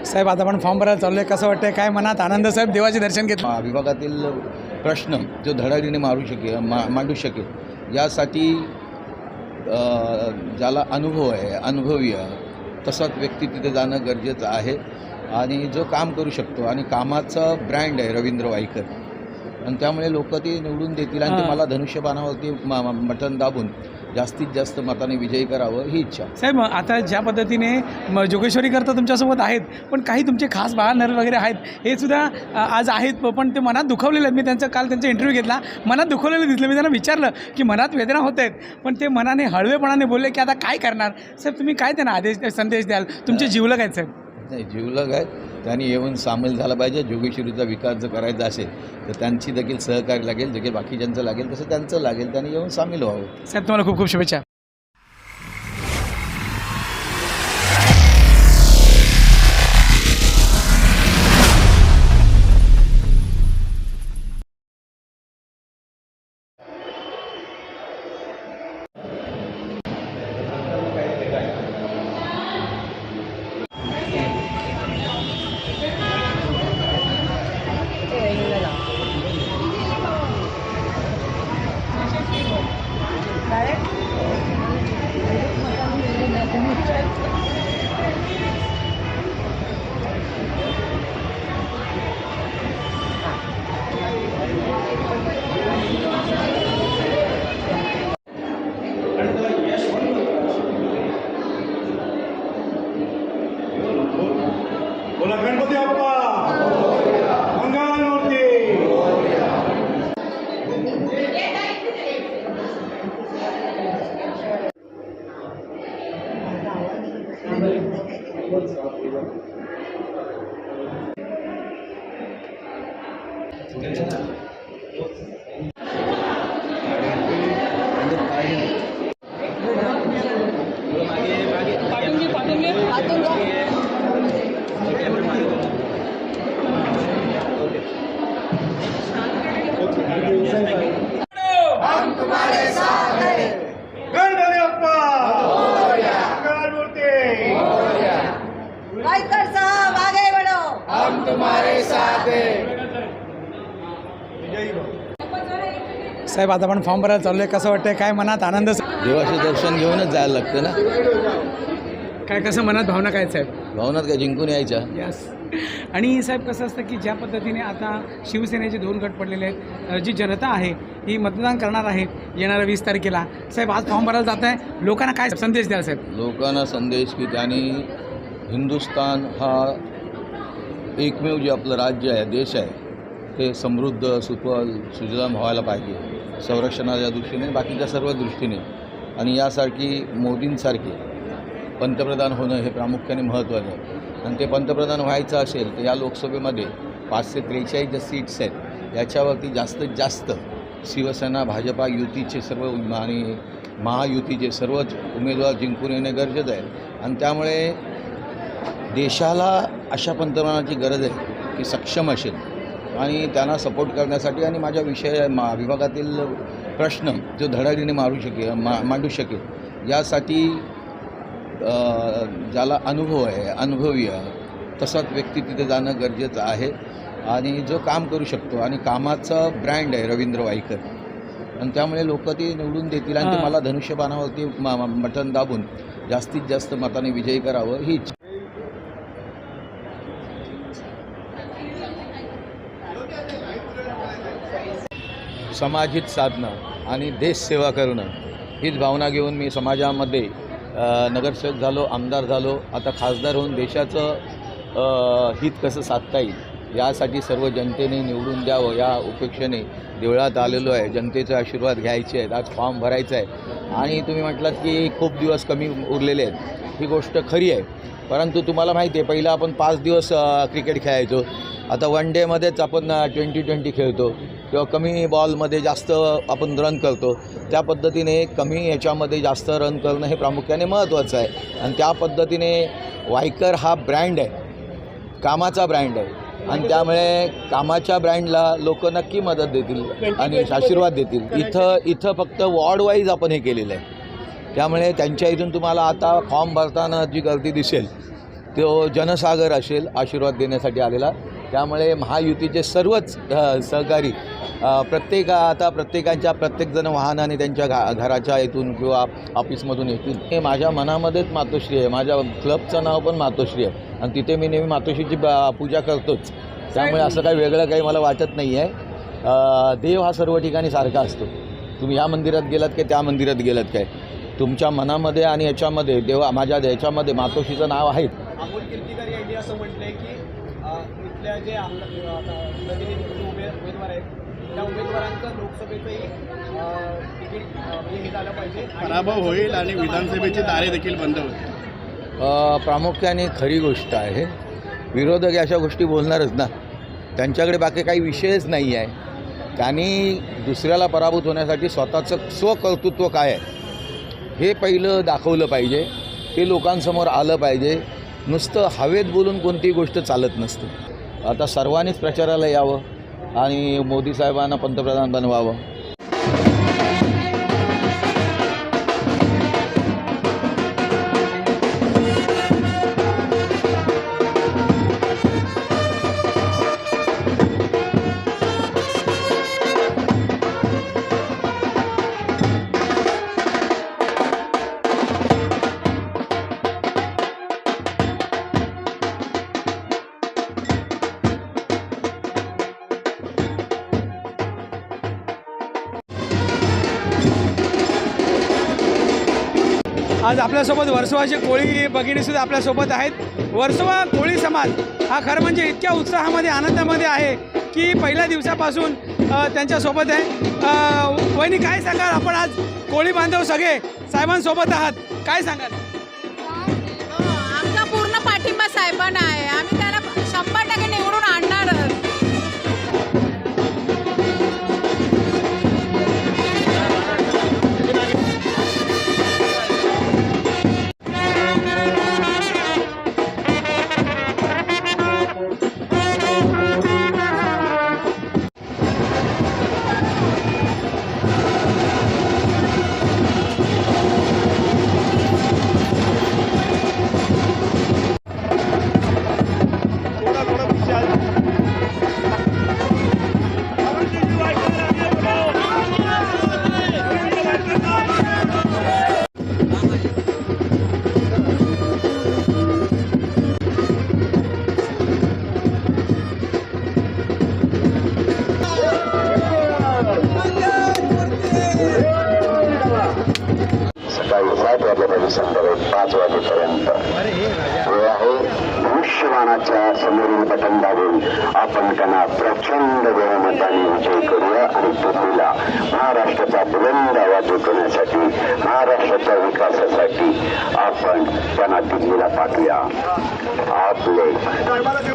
साहेब आता आपण फॉर्म भरायला चाललोय, कसं वाटतंय, काय मनात आनंद? साहेब देवाचे दर्शन घेतलं. विभागातील प्रश्न जो धडाडीने मांडू शकेल यासाठी ज्याला अनुभव आहे, अनुभवी आहे, तसाच व्यक्ती तिथे जाणं गरजेचं आहे. आणि जो काम करू शकतो आणि कामाचा ब्रँड आहे रवींद्र वाईकर, आणि त्यामुळे लोक ते निवडून देतील आणि ते मला धनुष्यबाणावरती बटन दाबून जास्तीत जास्त मताने विजयी करावं ही इच्छा. साहेब आता ज्या पद्धतीने जोगेश्वरी करता तुमच्यासोबत आहेत, पण काही तुमचे खास बाळनर वगैरे आहेत, हे सुद्धा आज आहेत, पण ते मनात दुखवलेले आहेत. मी काल त्यांचा इंटरव्ह्यू घेतला, मनात दुखवलेलं दिसलं. मी त्यांना विचारलं की मनात वेदना होत आहेत, पण ते मनाने हळवेपणाने बोलले की आता काय करणार. साहेब तुम्ही काय त्यांना संदेश द्याल? तुमचे जीवलग आहेत साहेब. नाही, जीवलग आहेत, त्यांनी येऊन सामील झाला पाहिजे. जोगेश्वरीचा विकास जर करायचा असेल तर त्यांची देखील सहकार्य लागेल, जे बाकीच्यांचं लागेल तसं त्यांचं लागेल. त्यांनी येऊन सामील व्हावं. साहेब तुम्हाला खूप खूप शुभेच्छा. बोला गणपती बाप्पा मंगलमूर्ती. हम तुम्हारे साथ हैं. गणपती बाप्पा मंगलमूर्ती. वाईकर साहब आगे बढ़ो. हम तुम्हारे साथ हैं. साहेब आता आपण फॉर्म भरायला चाललोय, कसं वाटतंय, काय मनात आनंद? देवाचे दर्शन घेऊनच जायला लागतं ना. काय कसं मनात भावना काय साहेब? भावनात काय जिंकून यायच्या. यस. आणि साहेब कसं असतं की ज्या पद्धतीने आता शिवसेनेचे 2 गट पडलेले आहेत, जी जनता आहे ही मतदान करणार आहे येणाऱ्या 20 तारखेला. साहेब आज फॉर्म भरायला जात आहे, लोकांना काय संदेश द्याल साहेब? लोकांना संदेश की त्यांनी हिंदुस्थान हा एकमेव जे आपलं राज्य आहे, देश आहे, ते समृद्ध सुफल सुजलाम व्हायला पाहिजे, संरक्षणाच्या दृष्टीने, बाकीच्या सर्व दृष्टीने. आणि यासारखी मोदींसारखे पंतप्रधान होणं हे प्रामुख्याने महत्त्वाचं आहे. आणि ते पंतप्रधान व्हायचं असेल तर या लोकसभेमध्ये 543 ज्या सीट्स आहेत याच्यावरती जास्तीत जास्त शिवसेना, भाजपा युतीचे सर्व आणि महायुतीचे सर्वच उमेदवार जिंकून येणे गरजेचं आहे. आणि त्यामुळे देशाला अशा पंतप्रधानाची गरज आहे की सक्षम असेल आणि त्यांना सपोर्ट करण्यासाठी आणि माझ्या विभागातील प्रश्न जो धडाडीने मांडू शकेल यासाठी ज्याला अनुभव आहे, अनुभवी आहे, तसाच व्यक्ती तिथे जाणं गरजेचं आहे. आणि जो काम करू शकतो आणि कामाचा ब्रँड आहे रवींद्र वाईकर, आणि त्यामुळे लोक ते निवडून देतील आणि ते मला धनुष्यबाणावरती बटन दाबून जास्तीत जास्त मताने विजयी करावं ही इच्छा. समाजहित साधणं आणि देशसेवा करणं हीच भावना घेऊन मी समाजामध्ये नगरसेवक झालो, आमदार झालो. आता खासदार होऊन देशाचं हित कसं साधता येईल यासाठी सर्व जनतेने निवडून द्यावं या अपेक्षेने देवळात आलेलो आहे. जनतेचे आशीर्वाद घ्यायचे आहेत. आज फॉर्म भरायचा आहे. आणि तुम्ही म्हटलात की खूप दिवस कमी उरलेले आहेत, ही गोष्ट खरी आहे. परंतु तुम्हाला माहिती आहे, पहिलं आपण 5 दिवस क्रिकेट खेळायचो, आता 1 डेमध्येच आपण 20-20 खेळतो किंवा कमी बॉलमध्ये जास्त आपण रन करतो. त्या पद्धतीने कमी याच्यामध्ये जास्त रन करणं हे प्रामुख्याने महत्त्वाचं आहे. आणि त्या पद्धतीने वाईकर हा ब्रँड आहे, कामाचा ब्रँड आहे. आणि त्यामुळे कामाच्या ब्रँडला लोक नक्की मदत देतील आणि आशीर्वाद देतील. इथं फक्त वॉर्ड वाईज आपण हे केलेलं आहे. त्यामुळे त्यांच्या इथून तुम्हाला आता फॉर्म भरताना जी गर्दी दिसेल तो जनसागर असेल आशीर्वाद देण्यासाठी आलेला. त्यामुळे महायुतीचे सर्वच सहकारी प्रत्येकांच्या प्रत्येकजण वाहनाने त्यांच्या घराच्या इथून किंवा ऑफिसमधून येतील. हे माझ्या मनामध्येच मातोश्री आहे. माझ्या क्लबचं नाव पण मातोश्री आहे आणि तिथे मी नेहमी मातोश्रीची पूजा करतोच. त्यामुळे असं काही वेगळं काही मला वाटत नाही आहे. देव हा सर्व ठिकाणी सारखा असतो. तुम्ही या मंदिरात गेलात की त्या मंदिरात गेलात काय, तुमच्या मनामध्ये आणि याच्यामध्ये देवा माझ्या याच्यामध्ये मातोश्रीचं नाव आहे. अमोल कीर्तीकर यांनी असं म्हटलंय की इथल्या जे उमेदवार आहेत त्या उमेदवारांचं लोकसभेचंही तिकीट हे झालं पाहिजे, पराभव होईल आणि विधानसभेची दारे देखील बंद होतील. प्रामुख्याने खरी गोष्ट आहे. विरोधक अशा गोष्टी बोलणारच ना, त्यांच्याकडे बाकी काही विषयच नाही आहे. त्यांनी दुसऱ्याला पराभूत होण्यासाठी स्वतःचं स्वकर्तृत्व काय आहे हे पहिलं दाखवलं पाहिजे. हे लोकांसमोर आलं पाहिजे. नुसतं हवेत बोलून कोणतीही गोष्ट चालत नसते. आता सर्वांनीच प्रचाराला यावं आणि मोदी साहेबांना पंतप्रधान बनवावं. आज आपल्यासोबत वर्सोवाचे कोळी भगिनीसुद्धा आपल्यासोबत आहेत. वर्सोवा कोळी समाज हा खरं म्हणजे इतक्या उत्साहामध्ये आनंदामध्ये आहे की पहिल्या दिवसापासून त्यांच्यासोबत आहे. वहिनी काय सांगाल, आपण आज कोळी बांधव सगळे साहेबांसोबत आहात, काय सांगाल? आमचा पूर्ण पाठिंबा साहेबांना आहे. आम्ही त्यांना 100% निवडून आणणार. सकाळी 7 वाजल्यापासून संध्याकाळी 5 वाजेपर्यंत वेळ आहे. धनुष्यबाणाच्या समोरील बटन दाबून आपण त्यांना प्रचंड बहुमताने विजय करूया आणि दिल्लीला महाराष्ट्राचा बुलंद आवाज उठवण्यासाठी, महाराष्ट्राच्या विकासासाठी आपण त्यांना दिल्लीला पाठवूया. आपले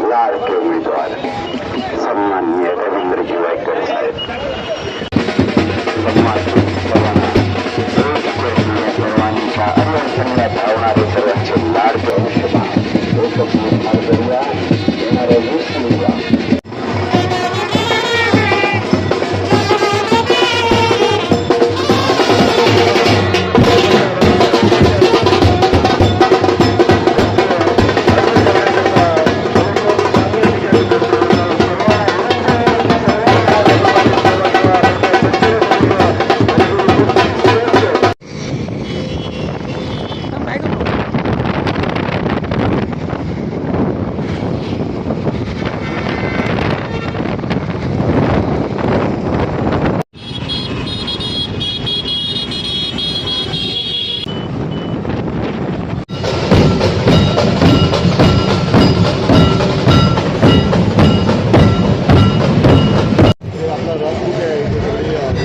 लाडके उमेदवार सन्माननीय रवींद्रजी वायकर साहेब, सर्वांच्या अडचणीला धावणारे सर्वांचे लाडके अंशमान येणाऱ्या 20 मेला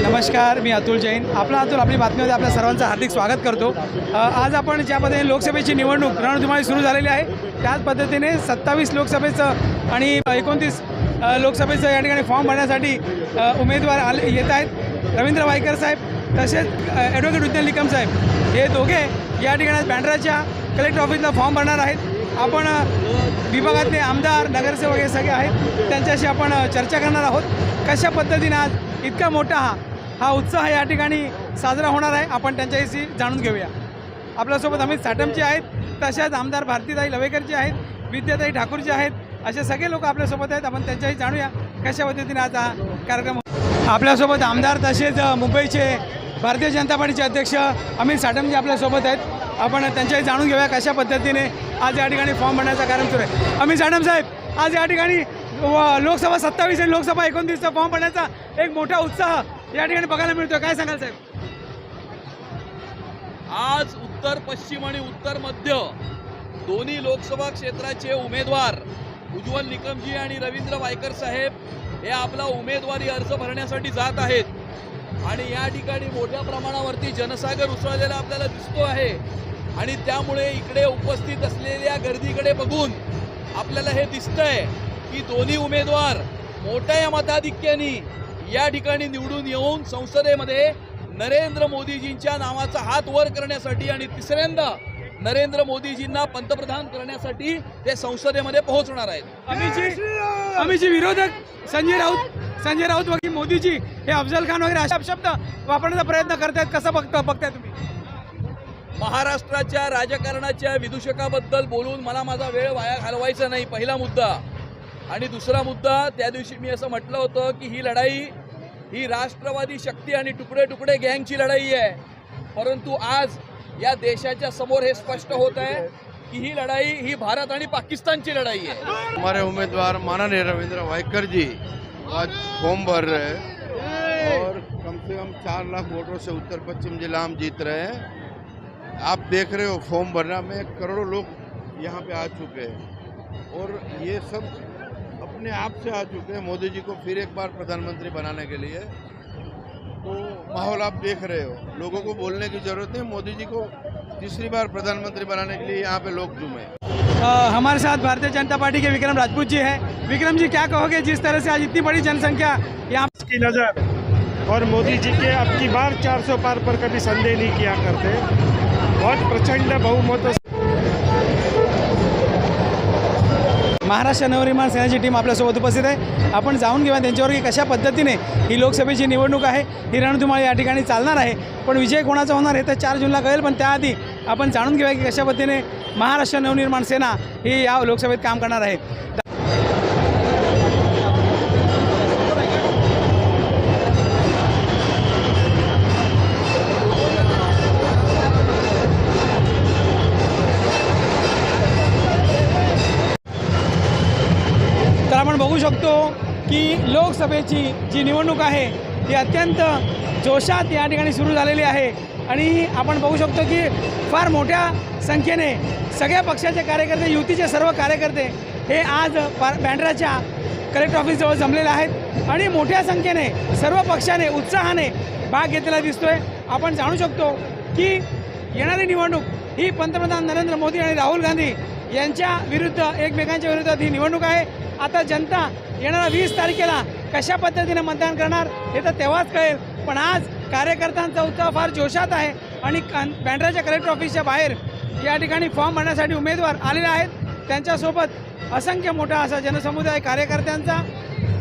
नमस्कार, मी अतुल जैन. आपली बातमीमध्ये आपल्या सर्वांचं हार्दिक स्वागत करतो. आज आपण ज्या पद्धतीने लोकसभेची निवडणूक रणधुमाळी सुरू झालेली आहे त्याच पद्धतीने 27 लोकसभेचं आणि 29 लोकसभेचं या ठिकाणी फॉर्म भरण्यासाठी उमेदवार येत आहेत. रवींद्र वायकर साहेब तसेच ॲडव्होकेट विज्ञान निकम साहेब हे दोघे या ठिकाणी बँड्राच्या कलेक्टर ऑफिसला फॉर्म भरणार आहेत. आपण विभागातले आमदार, नगरसेवक हे सगळे आहेत, त्यांच्याशी आपण चर्चा करणार आहोत. कशा पद्धतीने आज इतका मोठा हा उत्साह या ठिकाणी साजरा होणार आहे आपण त्यांच्याशी जाणून घेऊया. आपल्यासोबत अमित साटमचे आहेत, तशाच आमदार भारतीताई लवेकरचे आहेत, विद्याताई ठाकूरचे आहेत, असे सगळे लोक आपल्यासोबत आहेत. आपण त्यांच्याही जाणूया कशा पद्धतीने आज हा कार्यक्रम. आपल्यासोबत आमदार तसेच मुंबईचे भारतीय जनता पार्टीचे अध्यक्ष अमित साटमजी आपल्यासोबत आहेत. आपण त्यांच्याही जाणून घेऊया कशा पद्धतीने आज या ठिकाणी फॉर्म भरण्याचा कार्यक्रम सुरू आहे. अमित साटम साहेब, आज या ठिकाणी लोकसभा 27 आणि लोकसभा 29चा फॉर्म भरण्याचा एक मोठा उत्साह या ठिकाणी बघायला मिळतो, काय सांगाल साहेब? आज उत्तर पश्चिम आणि उत्तर मध्य दोन्ही लोकसभा क्षेत्राचे उमेदवार उज्ज्वल निकमजी आणि रवींद्र वायकर साहेब हे आपला उमेदवारी अर्ज भरण्यासाठी जात आहेत. आणि या ठिकाणी मोठ्या प्रमाणावरती जनसागर उसळलेला आपल्याला दिसतो आहे. आणि त्यामुळे इकडे उपस्थित असलेल्या गर्दीकडे बघून आपल्याला हे दिसतंय की दोन्ही उमेदवार मोठ्या मताधिक्याने या ठिकाणी निवडून येऊन संसदेमध्ये नरेंद्र मोदीजींच्या नावाचा हात वर करण्यासाठी आणि तिसऱ्यांदा नरेंद्र मोदीजींना पंतप्रधान करण्यासाठी ते संसदेमध्ये पोहोचणार आहेत. आम्हीची विरोधक संजय राऊत वगैरे मोदीजी हे अफजल खान वगैरे अशा शब्द वापरण्याचा प्रयत्न करतायत, कसं बघताय तुम्ही? महाराष्ट्राच्या राजकारणाच्या विदूषकाबद्दल बोलून मला माझा वेळ वाया घालवायचा नाही, पहिला मुद्दा. आणि दुसरा मुद्दा, त्या दिवशी मी असं म्हटलं होतं की ही लढाई ही राष्ट्रवादी शक्ती आणि तुकडे तुकडे गँगची लढाई आहे. परंतु आज या देशाच्या समोर हे स्पष्ट होत आहे की ही लढाई ही भारत आणि पाकिस्तानची लढाई आहे. हमारे उम्मीदवार माननीय रविंद्र वायकर जी आज फॉर्म भर रहे हैं और कम से कम 4 लाख वोटों से उत्तर पश्चिम जिला हम जीत रहे हैं. आप देख रहे हो फॉर्म भरना में करोड़ों लोग यहाँ पे आ चुके हैं और ये सब अपने आप से आ चुके हैं मोदी जी को फिर एक बार प्रधानमंत्री बनाने के लिए. तो माहौल आप देख रहे हो, लोगों को बोलने की ज़रूरत है, मोदी जी को तीसरी बार प्रधानमंत्री बनाने के लिए यहाँ पे लोग जुमे. हमारे साथ भारतीय जनता पार्टी के विक्रम राजपूत जी हैं. विक्रम जी, क्या कहोगे जिस तरह से आज इतनी बड़ी जनसंख्या यहाँ की नज़र और मोदी जी के अब की बार 400 पार पर कभी संदेह नहीं किया करते, बहुत प्रचंड बहुमत. महाराष्ट्र नवनिर्माण सेनेची टीम आपल्यासोबत उपस्थित आहे. आपण जाऊन घेऊया त्यांच्यावर की कशा पद्धतीने ही लोकसभेची निवडणूक आहे, ही रणधुमाळी या ठिकाणी चालणार आहे. पण विजय कोणाचा होणार हे तर 4 जूनला कळेल. पण त्याआधी आपण जाणून घेऊया की कशा पद्धतीने महाराष्ट्र नवनिर्माण सेना ही या लोकसभेत काम करणार आहे. तर आपण बघू शकतो की लोकसभेची जी निवडणूक आहे ती अत्यंत जोशात या ठिकाणी सुरू झालेली आहे. आणि आपण बघू शकतो की फार मोठ्या संख्येने सगळ्या पक्षाचे कार्यकर्ते, युतीचे सर्व कार्यकर्ते हे आज बँड्राच्या कलेक्टर ऑफिसजवळ जमलेले आहेत आणि मोठ्या संख्येने सर्व पक्षाने उत्साहाने भाग घेतलेला दिसतोय. आपण जाणू शकतो की येणारी निवडणूक ही पंतप्रधान नरेंद्र मोदी आणि राहुल गांधी यांच्या विरुद्ध, एकमेकांच्या विरुद्धात ही निवडणूक आहे. आता जनता येणाऱ्या 20 तारखेला कशा पद्धतीने मतदान करणार हे तर तेव्हाच कळेल. पण आज कार्यकर्त्यांचा उत्साह फार जोशात आहे आणि बँड्राच्या कलेक्टर ऑफिसच्या बाहेर या ठिकाणी फॉर्म भरण्यासाठी उमेदवार आलेले आहेत. त्यांच्यासोबत असंख्य मोठा असा जनसमुदाय कार्यकर्त्यांचा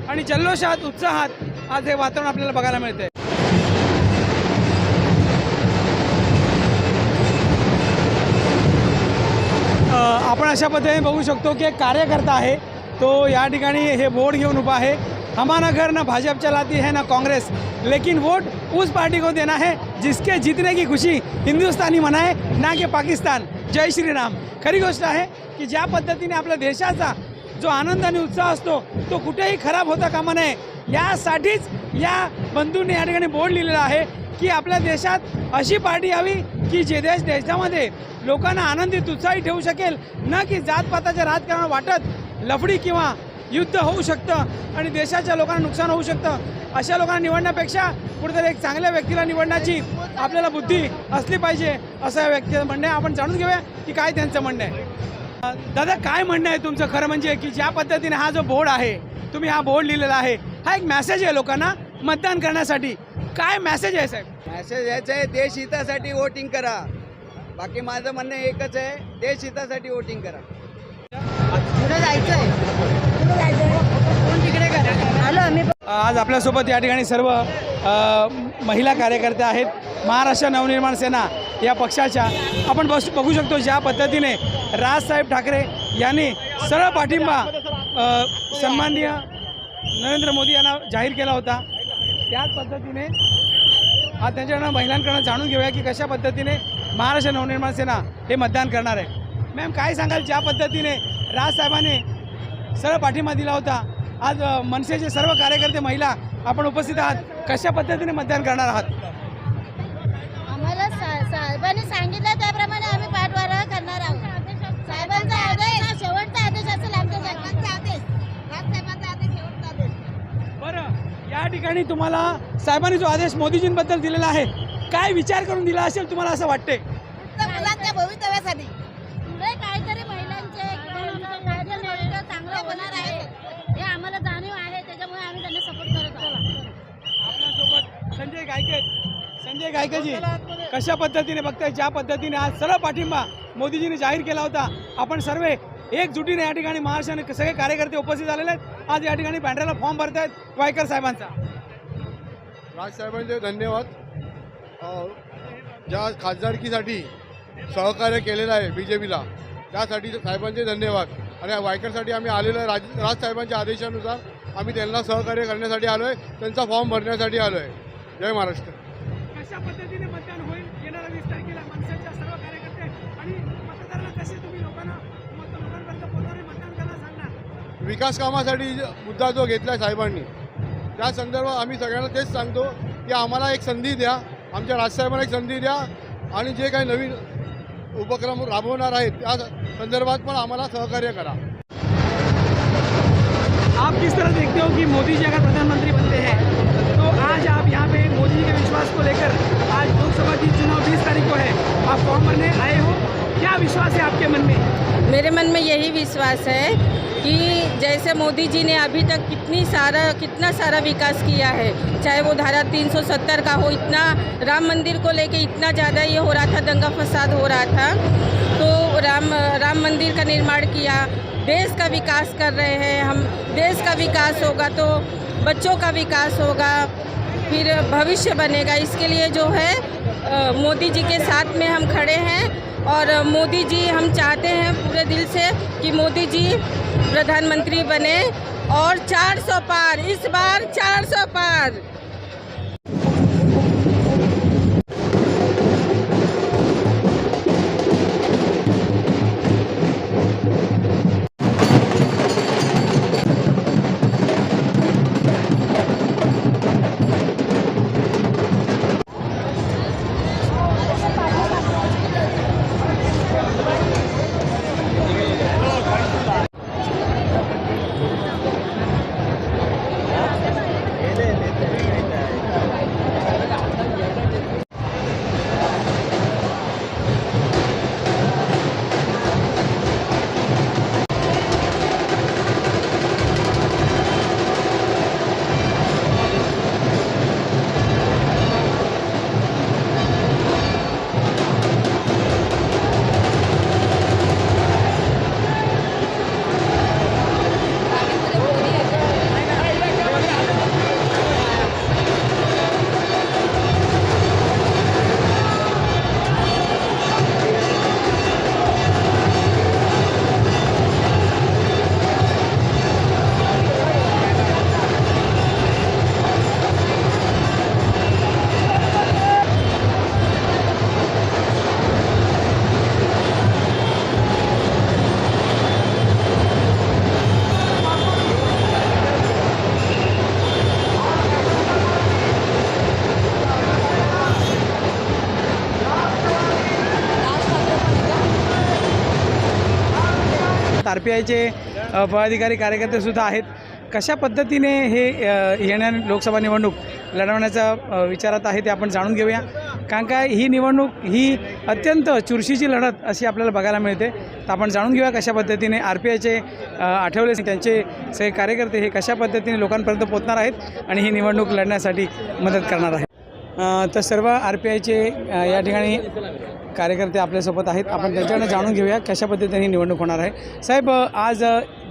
आणि जल्लोषात, उत्साहात आज हे वातावरण आपल्याला बघायला मिळते. आपण अशा पद्धतीने बघू शकतो की एक कार्यकर्ता आहे, तो या ठिकाणी हे बोर्ड घेऊन उभा है. हमारा घर ना भाजपा चलाती है ना कांग्रेस, लेकिन वोट उस पार्टी को देना है जिसके जीतने की खुशी हिंदुस्तानी मनाए, ना कि पाकिस्तान. जय श्रीराम. खरी गोष्ट आहे की ज्या पद्धतीने आपल्या देशाचा जो आनंद आणि उत्साह असतो तो कुठेही खराब होता कामा नये, यासाठीच या बंधूंनी या ठिकाणी बोर्ड लिहिलेला आहे की आपल्या देशात अशी पार्टी यावी की जे देशामध्ये लोकांना आनंदित, उत्साही ठेवू शकेल, न की जातपाताच्या राजकारण वाटत लफडी किंवा युद्ध होऊ शकतं आणि देशाच्या लोकांना नुकसान होऊ शकतं. अशा लोकांना निवडण्यापेक्षा कुठेतरी एक चांगल्या व्यक्तीला निवडण्याची आपल्याला बुद्धी असली पाहिजे, असं या व्यक्तीचं म्हणणं आहे. आपण जाणून घेऊया की काय त्यांचं म्हणणं आहे. दादा, काय म्हणणं आहे तुमचं खरं म्हणजे की ज्या पद्धतीने हा जो बोर्ड आहे, तुम्ही हा बोर्ड लिहिलेला आहे, हा एक मेसेज आहे लोकांना मतदान करण्यासाठी, काय मेसेज आहे साहेब? मेसेज यायचं आहे, देश हितासाठी वोटिंग करा. बाकी माझं म्हणणं एकच आहे, देश हितासाठी वोटिंग करा. कुठे जायचंय? तिकडे करा. आज आपल्यासोबत या ठिकाणी सर्व महिला कार्यकर्त्या आहेत. महाराष्ट्र नवनिर्माण सेना या पक्षाच्या आपण बघू शकतो ज्या पद्धतीने राजसाहेब ठाकरे यांनी सरळ पाठिंबा सन्माननीय नरेंद्र मोदी यांना जाहीर केला होता. त्याच पद्धतीने आज त्यांच्याकडनं महिलांकडनं जाणून घेऊया की कशा पद्धतीने महाराष्ट्र नवनिर्माण सेना हे मतदान करणार आहे. मॅम काय सांगाल, ज्या पद्धतीने राजसाहेबांनी सरळ पाठिंबा दिला होता, आज मनसेचे सर्व कार्यकर्ते महिला आपण उपस्थित आहात, कशा पद्धतीने मतदान करणार आहात? आम्हाला साहेबांनी सांगितलं त्याप्रमाणे आम्ही पाठपुरावा करणार आहोत. साहेबांचा आदेश शेवटचा आदेश असेल आमच्यासाठी. राजसाहेबांचा आदेश शेवटचा आदेश. बरं, या ठिकाणी तुम्हाला साहेबांनी जो आदेश मोदीजींबद्दल दिलेला आहे, काय विचार करून दिला असेल तुम्हाला असं वाटते? मुलांच्या भवितव्यासाठी पुढे काहीतरी महिलांचे भविष्य चांगलं होणार आहे हे आम्हाला जाणीव आहे, त्याच्यामुळे आम्ही त्यांना सपोर्ट करत आहोत. आपल्यासोबत संजय गायकजी कशा पद्धतीने बघताय, ज्या पद्धतीने आज सरळ पाठिंबा मोदीजींनी जाहीर केला होता, आपण सर्व एकजुटीने या ठिकाणी महाराष्ट्राने सगळे कार्यकर्ते उपस्थित झालेले आहेत. आज या ठिकाणी बँड्राला फॉर्म भरतायत वायकर साहेबांचा. राजसाहेबांचे धन्यवाद. ज्या खासदारकीसाठी सहकार्य केलेलं आहे BJPला, त्यासाठी साहेबांचे धन्यवाद. आणि वायकरसाठी आम्ही आलेलो आहे. राजसाहेबांच्या आदेशानुसार आम्ही त्यांना सहकार्य करण्यासाठी आलो आहे, त्यांचा फॉर्म भरण्यासाठी आलो आहे. जय महाराष्ट्र. कशा पद्धतीने मतदान होईल येणाऱ्या 20 तारखेला मनसेच्या सर्व कार्यकर्ते आणि मतदारांना कसे तुम्ही लोकांपर्यंत पोहोचणारे मतदान करायला सांगणार? विकास कामासाठी मुद्दा जो घेतला आहे साहेबांनी, त्या संदर्भात आम्ही सगळ्यांना तेच सांगतो की आम्हाला एक संधी द्या, आमच्या राजसाहेबांना एक संधी द्या, आणि जे काही नवीन उपक्रम राबवणार आहेत त्या संदर्भात पण आम्हाला सहकार्य करा. आप किस तरह देखते हो कि मोदी जी अगर प्रधानमंत्री बनते हैं तो आज आप यहाँ पे मोदी जी के विश्वास को लेकर, आज लोकसभा की चुनाव 20 तारीख को है, आप फॉर्म भरने आए हो, क्या विश्वास है आपके मन में? मेरे मन में यही विश्वास है कि जैसे मोदी जी ने अभी तक कितना सारा विकास किया है, चाहे वो धारा 370 का हो, इतना राम मंदिर को लेके इतना ज़्यादा ये हो रहा था, दंगा फसाद हो रहा था, तो राम मंदिर का निर्माण किया, देश का विकास कर रहे हैं हम. देश का विकास होगा तो बच्चों का विकास होगा, फिर भविष्य बनेगा. इसके लिए जो है मोदी जी के साथ में हम खड़े हैं, और मोदी जी हम चाहते हैं पूरे दिल से कि मोदी जी प्रधानमंत्री बने और 400 पार, इस बार 400 पार. RPIचे पदाधिकारी कार्यकर्तेसुद्धा आहेत. कशा पद्धतीने हे येणारी लोकसभा निवडणूक लढवण्याचा विचारात आहे ते आपण जाणून घेऊया. कारण काय ही निवडणूक ही अत्यंत चुरशीची लढत अशी आपल्याला बघायला मिळते. तर आपण जाणून घेऊया कशा पद्धतीने RPIचे आठवले त्यांचे सगळे कार्यकर्ते हे कशा पद्धतीने लोकांपर्यंत पोहोचणार आहेत आणि ही निवडणूक लढण्यासाठी मदत करणार आहेत. तर सर्व RPIचे या ठिकाणी कार्यकर्ते आपल्यासोबत आहेत. आपण त्यांच्याकडनं जाणून घेऊया कशा पद्धतीने ही निवडणूक होणार आहे. साहेब, आज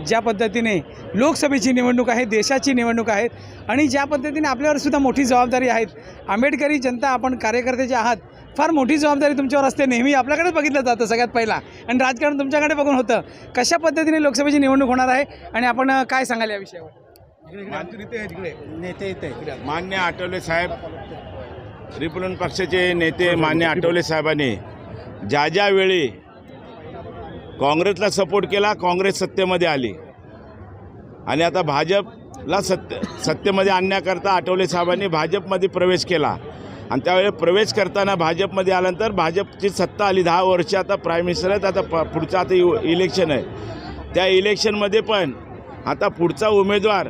ज्या पद्धतीने लोकसभेची निवडणूक आहे, देशाची निवडणूक आहे आणि ज्या पद्धतीने आपल्यावर सुद्धा मोठी जबाबदारी आहेत, आंबेडकरी जनता आपण कार्यकर्ते जे आहात फार मोठी जबाबदारी तुमच्यावर असते. नेहमी आपल्याकडेच बघितलं जातं सगळ्यात पहिला आणि राजकारण तुमच्याकडे बघून होतं. कशा पद्धतीने लोकसभेची निवडणूक होणार आहे आणि आपण काय सांगाल या विषयावर? मान्य आठवले साहेब, रिपब्लिकन पक्षाचे नेते मान्य आठवले साहेबांनी ज्या ज्या वेळी काँग्रेसला सपोर्ट केला, काँग्रेस सत्तेमध्ये आली आणि आता भाजपला सत्तेमध्ये आणण्याकरता आठवले साहेबांनी भाजपमध्ये प्रवेश केला आणि त्यावेळी प्रवेश करताना भाजपमध्ये आल्यानंतर भाजपची सत्ता आली. 10 वर्ष आता प्राईम मिनिस्टर आहेत. आता पुढचं आता इलेक्शन आहे. त्या इलेक्शनमध्ये पण आता पुढचा उमेदवार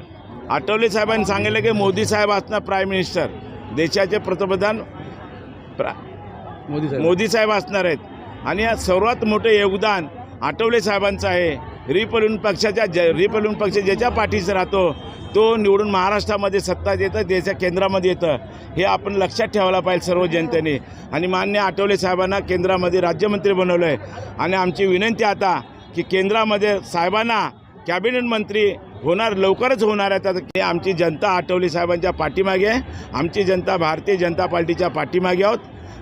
आठवले साहेबांनी सांगितलं की मोदी साहेब असणार प्राईम मिनिस्टर, देशाचे पंतप्रधान मोदी साहेब असणार आहेत. आणि या सर्वात मोठं योगदान आठवले साहेबांचं आहे. रिपब्लिकन पक्ष ज्याच्या पाठीशी राहतो तो निवडून महाराष्ट्रामध्ये सत्ता येतं, देशा केंद्रामध्ये येतं. हे आपण लक्षात ठेवायला पाहिजे सर्व जनतेने. आणि मान्य आठवले साहेबांना केंद्रामध्ये राज्यमंत्री बनवलं आहे आणि आमची विनंती आता की केंद्रामध्ये साहेबांना कॅबिनेट मंत्री होणार, लवकरच होणार आहे. तर आमची जनता आठवले साहेबांच्या पाठीमागे आहे. आमची जनता भारतीय जनता पार्टीच्या पाठीमागे आहोत.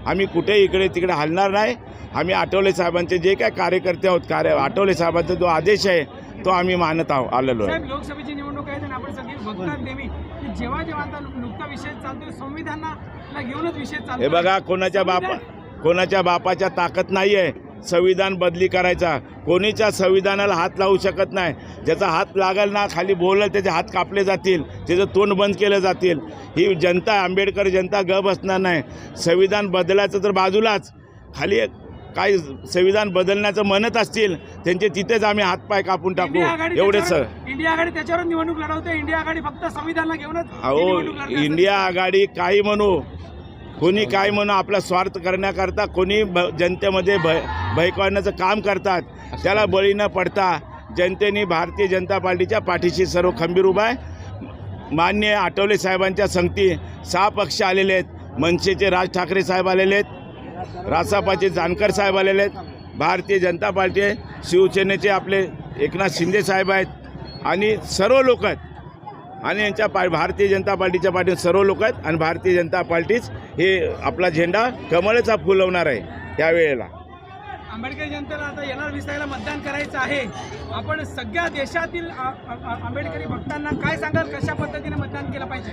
आम्ही कुठे इकडे तिकडे हलणार नाही. आम्ही आठवले साहेबांचे जे काय कार्यकर्ते आहोत, आठवले साहेबांचा जो आदेश आहे तो आम्ही मानत आलेलो आहे. लोकसभेची निवडणूक आहे आणि आपण सगळे बघतात नेहमी की जेव्हा आता नुकता विषय चालतोय संविधानाला घेऊनच विषय चालतो. हे बघा, कोणाच्या बापाच्या ताकद नाही आहे संविधान बदली करायचा. कोणीच्या संविधानाला हात लावू शकत नाही. ज्याचा हात लागेल ना, खाली बोललं त्याचे हात कापले जातील, त्याचं तोंड बंद केलं जातील. ही जनता, आंबेडकर जनता गप असणार नाही. संविधान बदलायचं तर बाजूलाच, खाली काही संविधान बदलण्याचं म्हणत असतील त्यांचे तिथेच आम्ही हातपाय कापून टाकू. एवढेच. इंडिया आघाडी त्याच्यावर निवडणूक लढवते. इंडिया आघाडी फक्त संविधानाला घेऊनच. अहो, इंडिया आघाडी काही म्हणू, कोणी काय म्हणू, आपला स्वार्थ करण्याकरता कोणी जनतेमध्ये भयकावण्याचं काम करतात. त्याला बळी न पडता जनतेने भारतीय जनता पार्टीच्या पाठीशी सर्व खंबीर उभा आहे. मान्य आठवले साहेबांच्या संगती 6 पक्ष आलेले आहेत. मनसेचे राज ठाकरे साहेब आलेले आहेत, रासपाचे जानकर साहेब आलेले आहेत, भारतीय जनता पार्टी आहे, शिवसेनेचे आपले एकनाथ शिंदे साहेब आहेत आणि सर्व लोक आहेत. आणि यांच्या भारतीय जनता पार्टीच्या पाठीत सर्व लोक आहेत आणि भारतीय जनता पार्टीच हे आपला झेंडा कमळाचा फुलवणार आहे. त्यावेळेला आंबेडकर जनतेला आता येणार 20 तारखेला मतदान करायचं आहे. आपण सगळ्या देशातील आंबेडकरी भक्तांना काय सांगाल, कशा पद्धतीने मतदान केलं पाहिजे?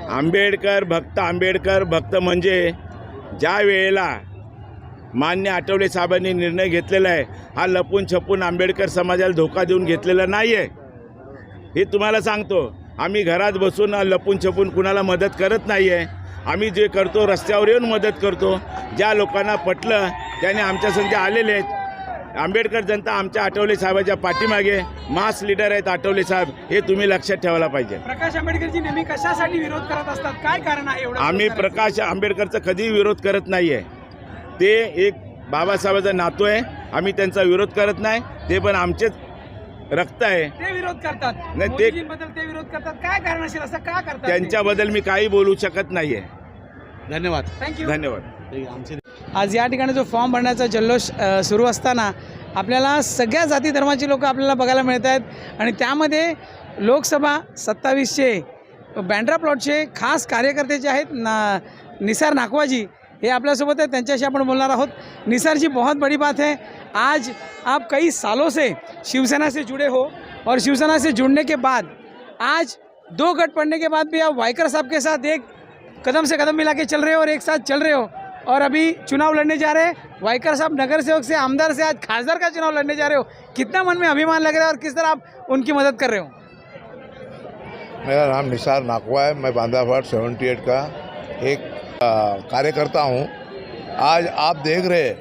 आंबेडकर भक्त म्हणजे ज्या वेळेला मान्य आठवले साहेबांनी निर्णय घेतलेला आहे, हा लपून छपून आंबेडकर समाजाला धोका देऊन घेतलेला नाही आहे. हे तुम्हाला सांगतो. आम्ही घरात बसून लपून छपून कुणाला मदत करत नाही आहे. आम्ही जे करतो रस्त्यावर येऊन मदत करतो. ज्या लोकांना पटलं त्याने आमच्या संधी आलेले आहेत. आंबेडकर जनता आमच्या आठवले साहेबांच्या पाठीमागे मास लीडर आहेत आठवले साहेब. हे तुम्ही लक्षात ठेवायला पाहिजे. प्रकाश आंबेडकरजी नेहमी कशासाठी विरोध करत असतात, काय कारण आहे एवढं? आम्ही प्रकाश आंबेडकरचा कधीही विरोध करत नाही आहे. ते एक बाबासाहेबांचा नातू आहे. आम्ही त्यांचा विरोध करत नाही. ते पण आमचेच रक्त आहे. ते विरोध करतात नाही, ते विरोध करतात. काय कारण असेल, असं का करतात? त्यांच्याबद्दल मी काही बोलू शकत नाही आहे. धन्यवाद. थँक्यू. धन्यवाद. आज या ठिकाणी जो फॉर्म भरण्याचा जल्लोष सुरू असताना आपल्याला सगळ्या जाती धर्माची लोक आपल्याला बघायला मिळत आहेत आणि त्यामध्ये लोकसभा 27चे बँड्रा प्लॉटचे खास कार्यकर्ते जे आहेत निसार नाकवाजी हे आपल्यासोबत आहेत. त्यांच्याशी आपण बोलणार आहोत. निसार जी, बहुत बड़ी बात है, आज आप कई सालों से शिवसेना से जुड़े हो और शिवसेना से जुड़ने के बाद आज 2 गठ पड़ने के बाद भी आप वाइकर साहब के साथ एक कदम से कदम मिला के चल रहे हो और एक साथ चल रहे हो और अभी चुनाव लड़ने जा रहे हैं. वाइकर साहब नगर सेवक से आमदार से आज खासदार का चुनाव लड़ने जा रहे हो. कितना मन में अभिमान लग रहा है और किस तरह आप उनकी मदद कर रहे हो? मेरा नाम निसार नाकवा है. मैं बांदावाड़ 78 का एक कार्यकर्ता हूँ. आज आप देख रहे हैं,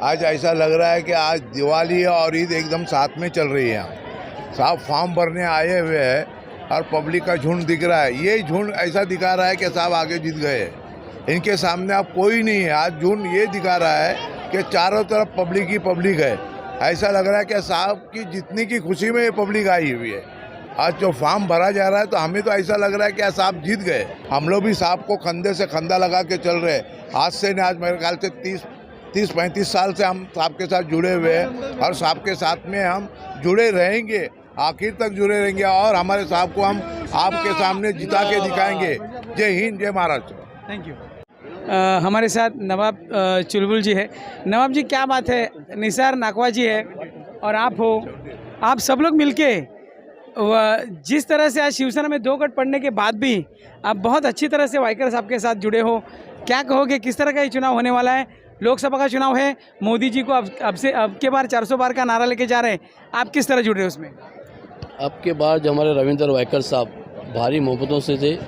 आज ऐसा लग रहा है कि आज दिवाली और ईद एकदम साथ में चल रही है. साहब फॉर्म भरने आए हुए हैं और पब्लिक का झुंड दिख रहा है. ये झुंड ऐसा दिखा रहा है कि साहब आगे जीत गए. इनके सामने अब कोई नहीं है. आज झुंड ये दिखा रहा है कि चारों तरफ पब्लिक ही पब्लिक है. ऐसा लग रहा है कि साहब की जितनी की खुशी में ये पब्लिक आई हुई है. आज जो फॉर्म भरा जा रहा है तो हमें तो ऐसा लग रहा है कि साहब जीत गए. हम लोग भी साहब को कंधे से कंधा लगा के चल रहे हैं. आज से नहीं, आज मेरे ख्याल से 30-35 साल से हम साहब के साथ जुड़े हुए हैं और साहब के साथ में हम जुड़े रहेंगे, आखिर तक जुड़े रहेंगे और हमारे साहब को हम आपके सामने जिता के दिखाएंगे. जय हिंद, जय महाराष्ट्र. थँक्यू. हमारे साथ नवाब चुलबुल जी है। नवाब जी, क्या बात है, निसार नाकवा जी है और आप हो, आप सब लोग मिलके जिस तरह से आज शिवसेना में 2 गठ पड़ने के बाद भी आप बहुत अच्छी तरह से वाइकर साहब के साथ जुड़े हो, क्या कहोगे, किस तरह का ये चुनाव होने वाला है? लोकसभा का चुनाव है, मोदी जी को अब के बार 400 बार का नारा लेके जा रहे हैं, आप किस तरह जुड़ रहे हो उसमें? अब के बाद जो हमारे रविंद्र वाइकर साहब भारी मोहब्बतों से थे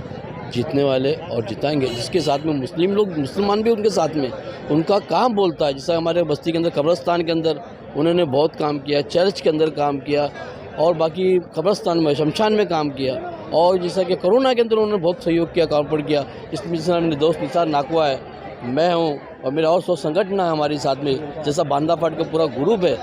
जीतने वाले और जिताएंगे, जिसके साथ में मुसलमान भी उनके साथ में, उनका काम बोलता है। जैसा हमारे बस्ती के अंदर कब्रस्तान के अंदर उन्होंने बहुत काम किया, चर्च के अंदर काम किया और बाकी कब्रस्तान में शमशान में काम किया, और जैसा कि कोरोना के अंदर उन्होंने बहुत सहयोग किया, काम किया। इसमें जैसा मेरे दोस्त निसार नाकवा है, मैं हूँ और मेरा और 100 संगठन है हमारे साथ में, जैसा बांदाफाट का पूरा ग्रुप है,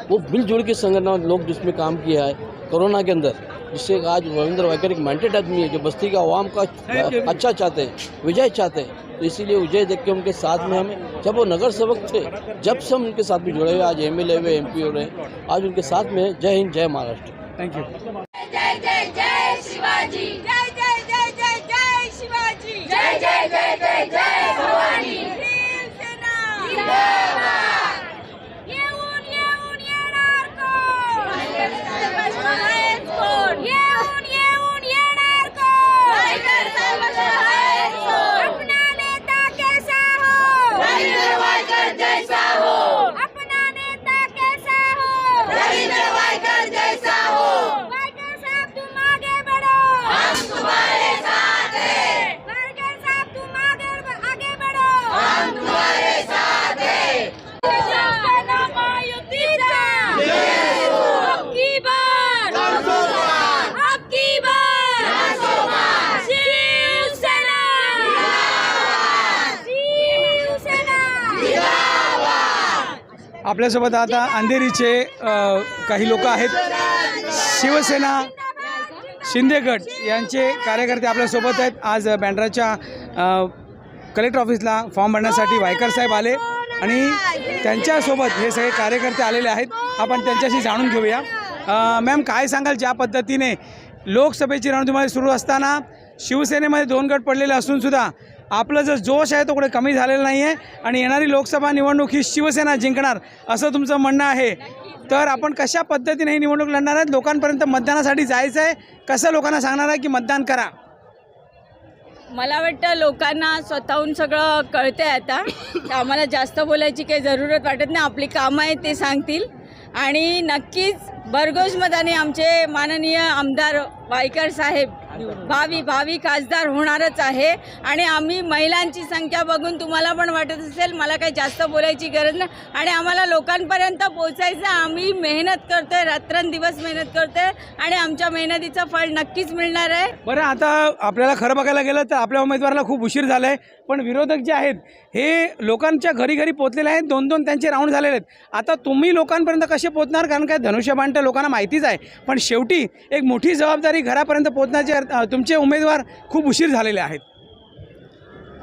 वो मिलजुल के संगठन लोग जिसमें काम किया है कोरोना के अंदर, जिससे आज रविंद्र वाइकर एक मैंडेट आदमी है जो बस्ती का आवाम का अच्छा चाहते हैं, विजय चाहते हैं। तो इसीलिए विजय देख के उनके साथ में हमें, जब वो नगर सेवक थे जब से हम उनके साथ भी जुड़े हुए, आज MLA हुए, MP हो रहे हैं, आज उनके साथ में। जय हिंद, जय महाराष्ट्र। Thank you. जय जय जय शिवाजी, जय जय जय जय जय शिवाजी, जय जय जय जय जय भवानी, शिवसेना जिंदाबाद। येऊन येणार कोण, आहेच कोण, येऊन येणार कोण, वायकर साहेब आहेच कोण, अपना नेता कैसा हो, रविंद्र वायकर जैसा हो, अपना नेता कैसा हो, रविंद्र वायकर जैसा हो। वायकर साहब तुम आगे बढ़ो, हम तुम्हारे साथ हैं। वायकर साहब तुम आगे बढ़ो, हम तुम्हारे साथ हैं। शिवसेना महायुतीचा अब की बार, अब की बार शिवसेना, शिवसेना जिंदाबाद। आपल्यासोबत आता अंधेरीचे काही लोक आहेत। शिवसेना शिंदे गट यांचे कार्यकर्ते आपल्यासोबत आहेत। आज बँड्राच्या कलेक्टर ऑफिसला फॉर्म भरण्यासाठी वायकर साहेब आले आणि त्यांच्यासोबत हे सगळे कार्यकर्ते आलेले आहेत। आपण त्यांच्याशी जाणून घेऊया। मॅम, काय सांगाल, ज्या पद्धतीने लोकसभेची रणधुमाळी सुरू असताना शिवसेनेमध्ये 2 गट पडलेले असूनसुद्धा आपलं जो जोश आहे तो कुठे कमी झालेला नाही आहे आणि येणारी लोकसभा निवडणूक ही शिवसेना जिंकणार असं तुमचं म्हणणं आहे, तर आपण कशा पद्धतीने ही निवडणूक लढणार आहेत? लोकांपर्यंत मतदानासाठी जायचं आहे, कसं लोकांना सांगणार आहे की मतदान करा? मला वाटतं लोकांना स्वतःहून सगळं कळतंय आता, तर आम्हाला जास्त बोलायची काही जरूरत वाटत नाही। आपली कामं आहेत ते सांगतील आणि नक्कीच भरघोस मताने आमचे माननीय आमदार वायकर साहेब भावी खासदार होणारच आहे। आणि आम्ही महिलांची संख्या बघून तुम्हाला पण वाटत असेल मला काही जास्त बोलायची गरज नाही आणि आम्हाला लोकांपर्यंत पोहोचायचं, आम्ही मेहनत करतोय, रात्रंदिवस मेहनत करतोय आणि आमच्या मेहनतीचं फळ नक्कीच मिळणार आहे। बरं, आता आपल्याला खरं बघायला गेलं तर आपल्या उमेदवाराला खूप उशीर झाला आहे, पण विरोधक जे आहेत हे लोकांच्या घरी घरी पोहोचलेले आहेत, 2-2 त्यांचे राऊंड झालेले आहेत। आता तुम्ही लोकांपर्यंत कसे पोहोचणार? कारण काय धनुष्यबाण तर लोकांना माहितीच आहे, पण शेवटी एक मोठी जबाबदारी घरापर्यंत पोहोचण्याची तुमचे उमेदवार खूप उशीर झालेले आहेत।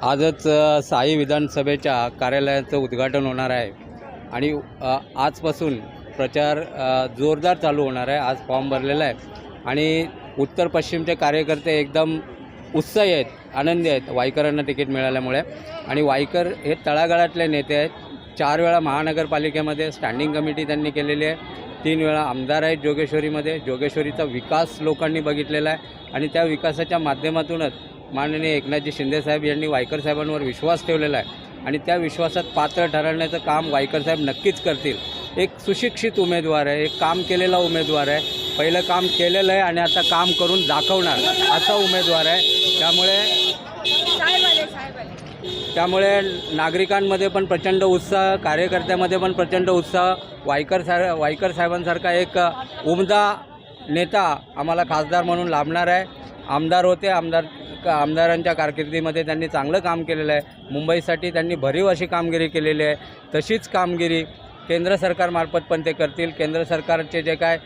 आजच साई विधानसभेच्या कार्यालयाचं उद्घाटन होणार आहे आणि आजपासून प्रचार जोरदार चालू होणार आहे। आज फॉर्म भरलेला आहे आणि उत्तर पश्चिमचे कार्यकर्ते एकदम उत्साही आहेत, आनंदी आहेत वायकरांना तिकीट मिळाल्यामुळे। आणि वायकर हे तळागाळातले नेते आहेत। 4 वेळा महानगरपालिकेमध्ये स्टँडिंग कमिटी त्यांनी केलेली आहे, 3 वेळा आमदार आहेत जोगेश्वरीमध्ये। जोगेश्वरीचा विकास लोकांनी बघितलेला आहे आणि त्या विकासाच्या माध्यमातूनच माननीय एकनाथजी शिंदेसाहेब यांनी वायकर साहेबांवर विश्वास ठेवलेला आहे आणि त्या विश्वासात पात्र ठरवण्याचं काम वायकर साहेब नक्कीच करतील। एक सुशिक्षित उमेदवार आहे, एक काम केलेला उमेदवार आहे, पहिलं काम केलेलं आहे आणि आता काम करून दाखवणार असा उमेदवार आहे। त्यामुळे नागरिकांमध्ये पण प्रचंड उत्साह, कार्यकर्त्यामध्ये पण प्रचंड उत्साह। वायकर साहेबांसारखा एक उमदा नेता आम्हाला खासदार म्हणून लाभणार आहे। आमदार होते, आमदारांच्या कारकिर्दीमध्ये त्यांनी चांगलं काम केलेलं आहे। मुंबईसाठी त्यांनी भरीव अशी कामगिरी केलेली आहे, तशीच कामगिरी केंद्र सरकारमार्फत पण ते करतील। केंद्र सरकारचे जे काय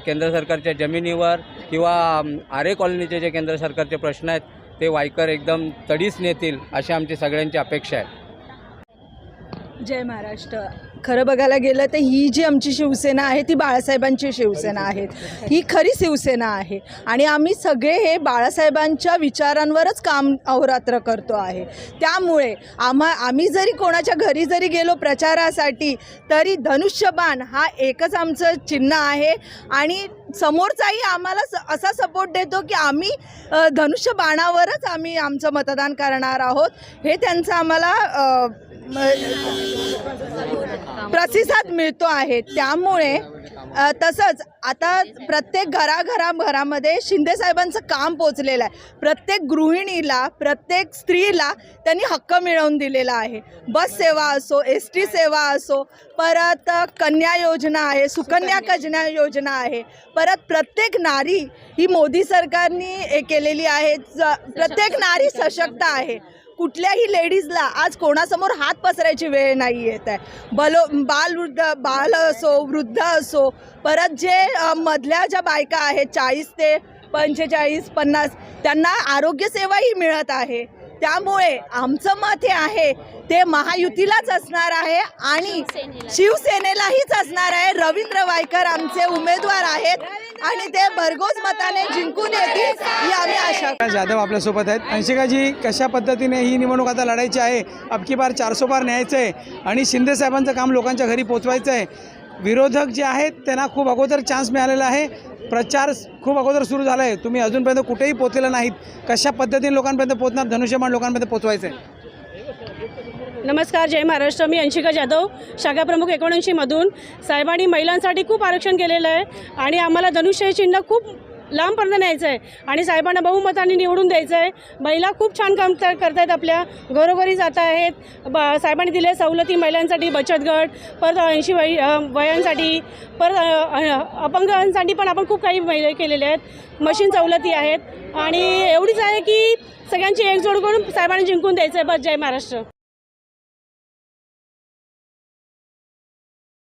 केंद्र सरकारच्या जमिनीवर किंवा आरे कॉलनीचे जे केंद्र सरकारचे प्रश्न आहेत ते वायकर एकदम तडीस नेतील अशी आमची सगळ्यांची अपेक्षा आहे। जय महाराष्ट्र। खरं बघायला गेलं तर ही जी आमची शिवसेना आहे ती बाळासाहेबांची शिवसेना आहे, ही खरी शिवसेना आहे आणि आम्ही सगळे हे बाळासाहेबांच्या विचारांवरच काम अहोरात्र करतो आहे. त्यामुळे आम्ही जरी कोणाच्या घरी जरी गेलो प्रचारासाठी तरी धनुष्यबाण हा एकच आमचं चिन्ह आहे आणि समोरचाही आम्हाला असा सपोर्ट देतो की आम्ही धनुष्यबाणावरच आम्ही आमचं मतदान करणार आहोत, हे त्यांचं आम्हाला प्रतिसाद मिळतो आहे. त्यामुळे तसंच आता प्रत्येक घरामध्ये शिंदेसाहेबांचं काम पोचलेलं आहे. प्रत्येक गृहिणीला, प्रत्येक स्त्रीला त्यांनी हक्क मिळवून दिलेला आहे. बस सेवा असो, ST सेवा असो, परत कन्या योजना आहे, सुकन्या कन्या योजना आहे, परत प्रत्येक नारी ही मोदी सरकारने केलेली आहे. प्रत्येक नारी सशक्त आहे. कुठल्याही लेडीजला आज कोणासमोर हात पसरायची वेळ नाही येत आहे. बाल असो, वृद्ध असो, परत जे मधल्या ज्या बायका आहेत 40 ते 45, 50 त्यांना आरोग्यसेवाही मिळत आहे. त्यामुळे आमचं मत हे आहे ते महायुतीलाच असणार आहे आणि शिवसेनेलाहीच असणार आहे. रवींद्र वायकर आमचे उमेदवार आहेत आणि ते भरघोस मताने जिंकून येतील ही आम्ही आशा. जाधव आपल्यासोबत आहेत. अंशिकाजी, कशा पद्धतीने ही निवडणूक आता लढायची आहे? अबकी बार 400 पार न्यायचं आहे आणि शिंदेसाहेबांचं काम लोकांच्या घरी पोचवायचं आहे. विरोधक जे आहेत त्यांना खूप अगोदर चान्स मिळालेला आहे, प्रचार खूप अगोदर सुरू झाला आहे, तुम्ही अजूनपर्यंत कुठेही पोचलेला नाहीत. कशा पद्धतीने लोकांपर्यंत पोचणार? धनुष्यबाण लोकांपर्यंत पोचवायचं आहे. नमस्कार, जय महाराष्ट्र. मी अंशिका जाधव, शाखा प्रमुख 79मधून. साहेबांनी महिलांसाठी खूप आरक्षण केलेलं आहे आणि आम्हाला धनुष्य चिन्ह खूप लांबपर्यंत न्यायचं आहे आणि साहेबांना बहुमताने निवडून द्यायचं आहे. महिला खूप छान काम करत आहेत, आपल्या घरोघरी जात आहेत. साहेबांनी दिले सवलती महिलांसाठी, बचत गट, परत 80 वयांसाठी, परत अपंगांसाठी पण आपण खूप काही महिला केलेल्या आहेत. मशीन सवलती आहेत आणि एवढीच आहे की सगळ्यांची एकजोड करून साहेबांनी जिंकून द्यायचं आहे. बस, जय महाराष्ट्र.